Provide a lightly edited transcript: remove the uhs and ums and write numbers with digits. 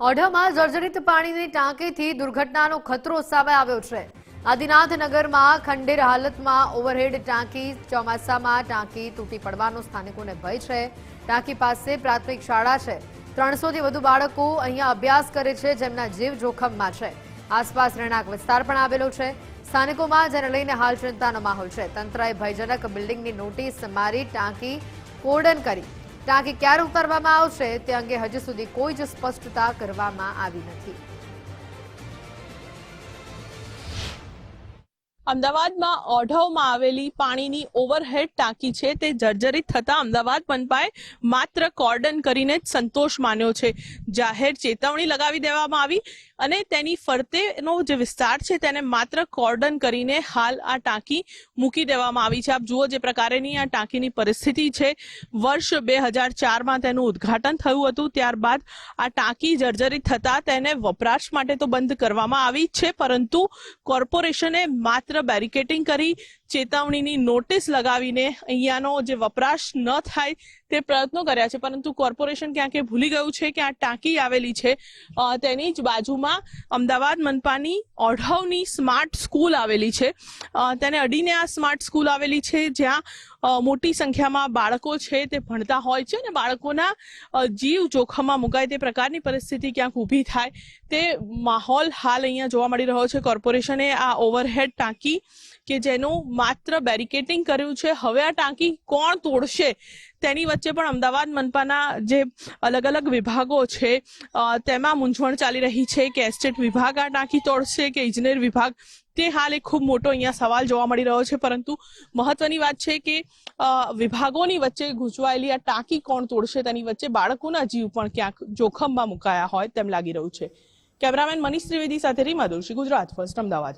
ઓઢામાં જર્જરિત પાણીની ટાંકીથી દુર્ઘટનાનો ખતરો સામે આવ્યો છે। આદિનાથનગરમાં ખંડેર હાલતમાં ઓવરહેડ ટાંકી, ચોમાસામાં ટાંકી તૂટી પડવાનો સ્થાનિકોને ભય છે। ટાંકી પાસે પ્રાથમિક શાળા છે। 300 થી વધુ બાળકો અહીંયા અભ્યાસ કરે છે, જેમના જીવ જોખમમાં છે। આસપાસ રહેણાંક વિસ્તાર પણ આવેલો છે। સ્થાનિકોમાં જેને લઈને હાલ ચિંતાનો માહોલ છે। તંત્રએ ભયજનક બિલ્ડિંગની નોટિસ મારી ટાંકી કોર્ડન કરી। ટાંકી ક્યારે ઉતારવામાં આવશે તે અંગે હજી સુધી કોઈ જ સ્પષ્ટતા કરવામાં આવી નથી। અમદાવાદમાં ઓઢવમાં આવેલી પાણીની ઓવરહેડ ટાંકી છે તે જર્જરિત થતા અમદાવાદ મનપાએ માત્ર કોર્ડન કરીને જ સંતોષ માન્યો છે। જાહેર ચેતવણી લગાવી દેવામાં આવી અને તેની ફરતેનો જે વિસ્તાર છે તેને માત્ર કોર્ડન કરીને હાલ આ ટાંકી મૂકી દેવામાં આવી છે। આપ જુઓ જે પ્રકારેની આ ટાંકીની પરિસ્થિતિ છે। વર્ષ 2004માં તેનું ઉદ્ઘાટન થયું હતું, ત્યારબાદ આ ટાંકી જર્જરિત થતા તેને વપરાશ માટે તો બંધ કરવામાં આવી છે, પરંતુ કોર્પોરેશને માત્ર બેરિકેટિંગ કરી ચેતવણીની નોટિસ લગાવીને અહીંયાનો જે વપરાશ ન થાય તે પ્રયત્નો કર્યા છે, પરંતુ કોર્પોરેશન ક્યાંક ભૂલી ગયું છે કે આ ટાંકી આવેલી છે તેની જ બાજુમાં અમદાવાદ મનપાની ઓઢવની સ્માર્ટ સ્કૂલ આવેલી છે। તેને અડીને આ સ્માર્ટ સ્કૂલ આવેલી છે, જ્યાં મોટી સંખ્યામાં બાળકો છે તે ભણતા હોય છે અને બાળકોના જીવ જોખમમાં મુકાય તે પ્રકારની પરિસ્થિતિ ક્યાંક ઊભી થાય તે માહોલ હાલ અહીંયા જોવા મળી રહ્યો છે। કોર્પોરેશને આ ઓવરહેડ ટાંકી કે જેનું માત્ર બેરિકેટિંગ કર્યું છે, હવે આ ટાંકી કોણ તોડશે તેની વચ્ચે પણ અમદાવાદ મનપાના જે અલગ અલગ વિભાગો છે તેમાં મૂંઝવણ ચાલી રહી છે કે એસ્ટેટ વિભાગ આ ટાંકી તોડશે કે ઇજનેર વિભાગ, તે હાલ એક ખૂબ મોટો અહીંયા સવાલ જોવા મળી રહ્યો છે। પરંતુ મહત્વની વાત છે કે વિભાગોની વચ્ચે ગૂંચવાયેલી આ ટાંકી કોણ તોડશે તેની વચ્ચે બાળકોના જીવ પણ ક્યાંક જોખમમાં મુકાયા હોય તેમ લાગી રહ્યું છે। કેમેરામેન મનીષ ત્રિવેદી સાથે રીમા દોશી, ગુજરાત ફર્સ્ટ, અમદાવાદ।